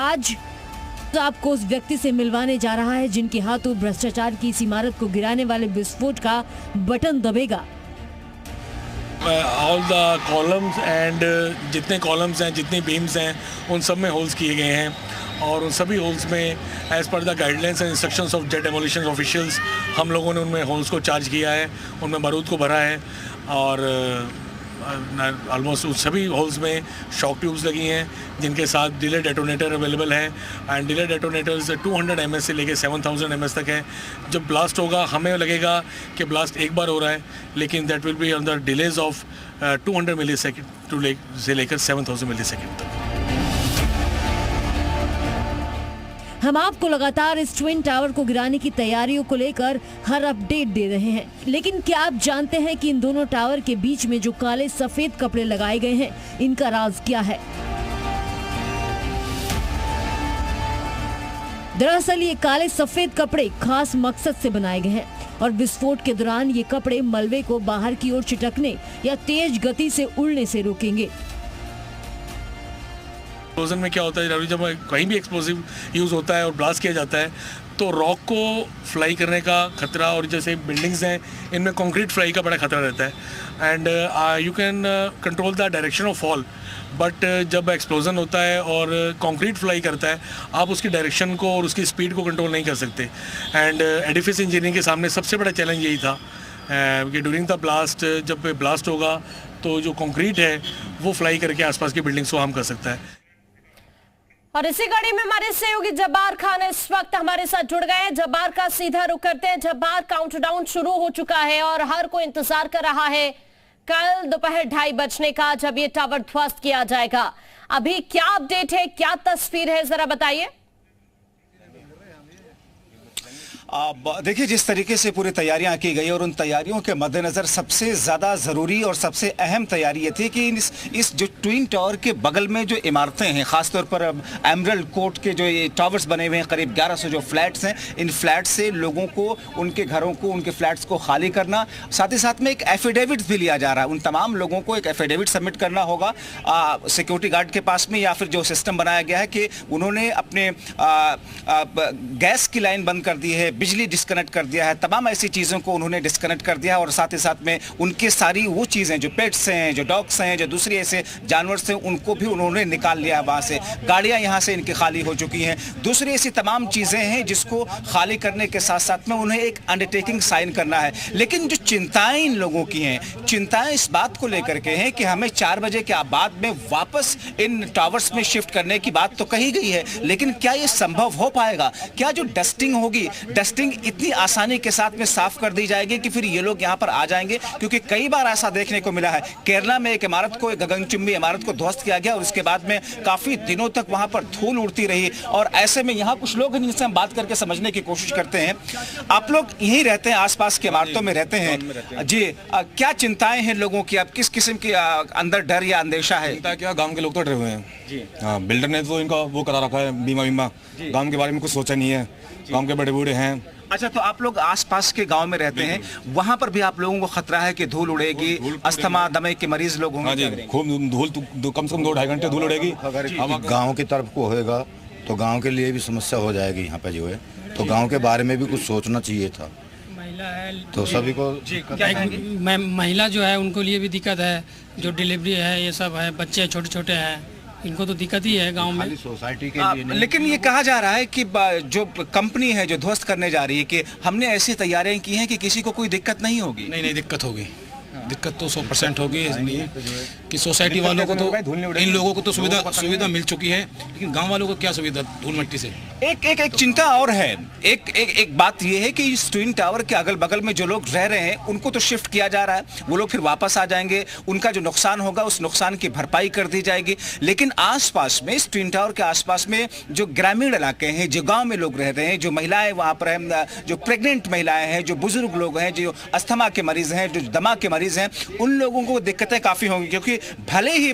आज आपको उस व्यक्ति से मिलवाने जा रहा है जिनके हाथों भ्रष्टाचार की इस इमारत को गिराने वाले विस्फोट का बटन दबेगा। ऑल द कॉलम्स एंड जितने कॉलम्स हैं, जितनी बीम्स हैं, उन सब में होल्स किए गए हैं और उन सभी होल्स में as per the guidelines and instructions of jet demolition officials हम लोगों ने उनमें होल्स को चार्ज किया है, उनमें बारूद को भरा है और ऑलमोस्ट उस सभी होल्स में शॉक ट्यूब्स लगी हैं जिनके साथ डिले डेटोनेटर अवेलेबल है एंड डिले डेटोनेटर्स 200 mS से लेके 7000 mS तक है। जब ब्लास्ट होगा हमें लगेगा कि ब्लास्ट एक बार हो रहा है, लेकिन that will be on the delays of 200 millisecond से लेकर 7000 मिलीसेकंड तक। हम आपको लगातार इस ट्विन टावर को गिराने की तैयारियों को लेकर हर अपडेट दे रहे हैं, लेकिन क्या आप जानते हैं कि इन दोनों टावर के बीच में जो काले सफेद कपड़े लगाए गए हैं, इनका राज क्या है? दरअसल ये काले सफेद कपड़े खास मकसद से बनाए गए हैं और विस्फोट के दौरान ये कपड़े मलबे को बाहर की ओर छिटकने या तेज गति से उड़ने से रोकेंगे। एक्सप्लोजन में क्या होता है, जब कहीं भी एक्सप्लोसिव यूज़ होता है और ब्लास्ट किया जाता है तो रॉक को फ्लाई करने का खतरा, और जैसे बिल्डिंग्स हैं इनमें कंक्रीट फ्लाई का बड़ा खतरा रहता है and you can control the direction of fall, but जब एक्सप्लोजन होता है और कंक्रीट फ्लाई करता है आप उसकी डायरेक्शन को और उसकी स्पीड को कंट्रोल नहीं कर सकते। एंड एडिफिस इंजीनियरिंग के सामने सबसे बड़ा चैलेंज यही था कि ड्यूरिंग द ब्लास्ट, जब ब्लास्ट होगा तो जो कंक्रीट है वो फ्लाई करके आसपास की बिल्डिंग्स को हार्म कर सकता है। और इसी कड़ी में हमारे सहयोगी जब्बार खान इस वक्त हमारे साथ जुड़ गए हैं। जब्बार का सीधा रुख करते हैं। जब्बार, काउंटडाउन शुरू हो चुका है और हर कोई इंतजार कर रहा है कल दोपहर 2:30 बजने का, जब ये टावर ध्वस्त किया जाएगा। अभी क्या अपडेट है, क्या तस्वीर है, जरा बताइए। देखिए, जिस तरीके से पूरी तैयारियां की गई और उन तैयारियों के मद्देनज़र सबसे ज़्यादा ज़रूरी और सबसे अहम तैयारी ये थी कि इस जो ट्विन टावर के बगल में जो इमारतें हैं, ख़ासतौर पर एमरल्ड कोर्ट के जो ये टावर्स बने हुए हैं, करीब 1100 जो फ्लैट्स हैं, इन फ्लैट्स से लोगों को, उनके घरों को, उनके फ्लैट्स को खाली करना, साथ ही साथ में एक एफिडेविट भी लिया जा रहा है। उन तमाम लोगों को एक एफिडेविट सबमिट करना होगा सिक्योरिटी गार्ड के पास में, या फिर जो सिस्टम बनाया गया है कि उन्होंने अपने गैस की लाइन बंद कर दी है, बिजली डिस्कनेक्ट कर दिया है, तमाम ऐसी चीज़ों को उन्होंने डिस्कनेक्ट कर दिया है और साथ ही साथ में उनके सारी वो चीज़ें जो पेट्स हैं, जो डॉग्स हैं, जो दूसरे ऐसे जानवर हैं, उनको भी उन्होंने निकाल लिया है वहाँ से। गाड़ियाँ यहाँ से इनकी खाली हो चुकी हैं। दूसरी ऐसी तमाम चीज़ें हैं जिसको खाली करने के साथ साथ में उन्हें एक अंडरटेकिंग साइन करना है। लेकिन जो चिंताएँ इन लोगों की हैं, चिंताएँ इस बात को लेकर के हैं कि हमें 4 बजे के बाद में वापस इन टावर्स में शिफ्ट करने की बात तो कही गई है, लेकिन क्या ये संभव हो पाएगा? क्या जो डस्टिंग होगी, डस्टिंग इतनी आसानी के साथ में साफ कर दी जाएगी कि फिर ये लोग यहाँ पर आ जाएंगे? क्योंकि कई बार ऐसा देखने को मिला है। केरला में एक इमारत को, एक गगनचुंबी इमारत को ध्वस्त किया गया और उसके बाद में काफी दिनों तक वहां पर धूल उड़ती रही। और ऐसे में यहाँ कुछ लोग जिनसे हम बात करके समझने की कोशिश करते हैं। आप लोग यहीं रहते हैं, आसपास की इमारतों में रहते हैं जी, क्या चिंताएं हैं लोगों की? आप किस किस्म की अंदर डर या अंदेशा है? क्या गाँव के लोग तो डरे हुए हैं। हाँ, बिल्डर ने तो इनका वो करा रखा है, बीमा। गाँव के बारे में कुछ सोचा नहीं है। गाँव के बड़े बूढ़े हैं। अच्छा, तो आप लोग आसपास के गांव में रहते हैं, वहां पर भी आप लोगों को खतरा है कि धूल उड़ेगी, अस्थमा, दमे के मरीज लोग होंगे? हाँ जी, खूब धूल, कम से कम 2-2.5 घंटे धूल उड़ेगी। अगर गांव की तरफ को होएगा तो गांव के लिए भी समस्या हो जाएगी यहाँ पे जो है, तो गांव के बारे में भी कुछ सोचना चाहिए था। महिला है तो सभी को महिला जो है उनको लिए भी दिक्कत है, जो डिलीवरी है, ये सब है, बच्चे छोटे छोटे हैं, इनको तो दिक्कत ही है गांव में। सोसाइटी के लिए नहीं। लेकिन ये कहा जा रहा है कि जो कंपनी है जो ध्वस्त करने जा रही है कि हमने ऐसी तैयारियां की हैं कि किसी को कोई दिक्कत नहीं होगी। नहीं, दिक्कत होगी। दिक्कत तो 100% होगी, इसलिए कि सोसाइटी वालों को तो, इन लोगों को तो सुविधा मिल चुकी है, लेकिन गांव वालों को क्या सुविधा धूल मिट्टी से? एक चिंता और है। एक बात यह है कि इस ट्विन टावर के अगल बगल में जो लोग रह रहे हैं उनको तो शिफ्ट किया जा रहा है, वो लोग फिर वापस आ जाएंगे, उनका जो नुकसान होगा उस नुकसान की भरपाई कर दी जाएगी। लेकिन आसपास में, इस ट्विन टावर के आसपास में जो ग्रामीण इलाके हैं, जो गाँव में लोग रह रहे हैं, जो महिलाएं वहाँ पर हैं, जो प्रेग्नेंट महिलाएं हैं, जो बुजुर्ग लोग हैं, जो अस्थमा के मरीज हैं, जो दमा के मरीज हैं, हैं उन लोगों को दिक्कतें काफ़ी होंगी, क्योंकि भले ही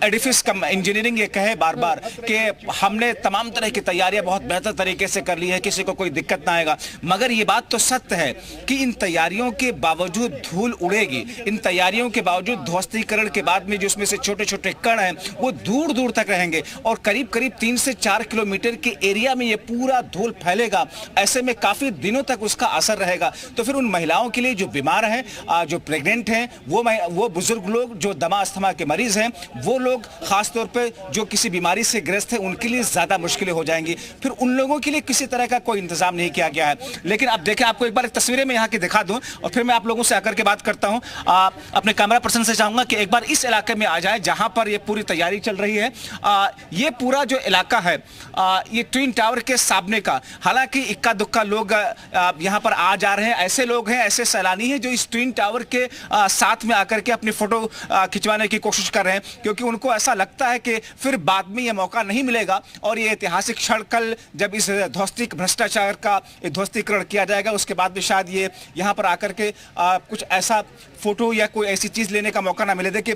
एडिफिस कम इंजीनियरिंग ये कहे बार बार कि हमने तमाम तरह की तैयारियां बहुत बेहतर तरीके से कर ली है, किसी को कोई दिक्कत ना आएगा, मगर ये बात तो सत्य है कि इन तैयारियों के बावजूद धूल उड़ेगी। इन तैयारियों के बावजूद ध्वस्तीकरण के बाद में जिसमें से छोटे छोटे कण हैं वो दूर दूर तक रहेंगे और करीब करीब 3 से 4 किलोमीटर के एरिया में ये पूरा धूल फैलेगा। ऐसे में काफी दिनों तक उसका असर रहेगा। तो फिर उन महिलाओं के लिए जो बीमार हैं, जो प्रेग्नेंट हैं, वो बुजुर्ग लोग, जो दमा अस्थमा के मरीज हैं, वो लोग खासतौर पर जो किसी बीमारी से ग्रस्त है उनके लिए ज्यादा मुश्किलें हो जाएंगी। फिर उन लोगों के लिए किसी तरह का कोई इंतजाम नहीं किया गया है। लेकिन अब देखें, आपको एक बार तस्वीरें में यहाँ की दिखा दूं और फिर मैं आप लोगों से आकर के बात करता हूं। अपने कैमरा पर्सन से चाहूंगा कि एक बार इस इलाके में आ जाए जहां पर ये पूरी तैयारी चल रही है। ये पूरा जो इलाका है ये ट्विन टावर के सामने का, हालांकि इक्का दुक्का लोग यहां पर आ जा रहे हैं, ऐसे लोग हैं, ऐसे सैलानी हैं जो इस ट्विन टावर के साथ में आकर के अपनी फोटो खिंचवाने की कोशिश कर रहे हैं, क्योंकि उनको ऐसा लगता है कि फिर बाद में ये मौका नहीं मिलेगा और ये ऐतिहासिक क्षण कल जब इस भ्रष्टाचार का ध्वस्तीकरण किया जाएगा उसके बाद भी शायद ये यहाँ पर आकर के कुछ ऐसा फोटो या कोई ऐसी चीज लेने का मौका ना मिले। देखिए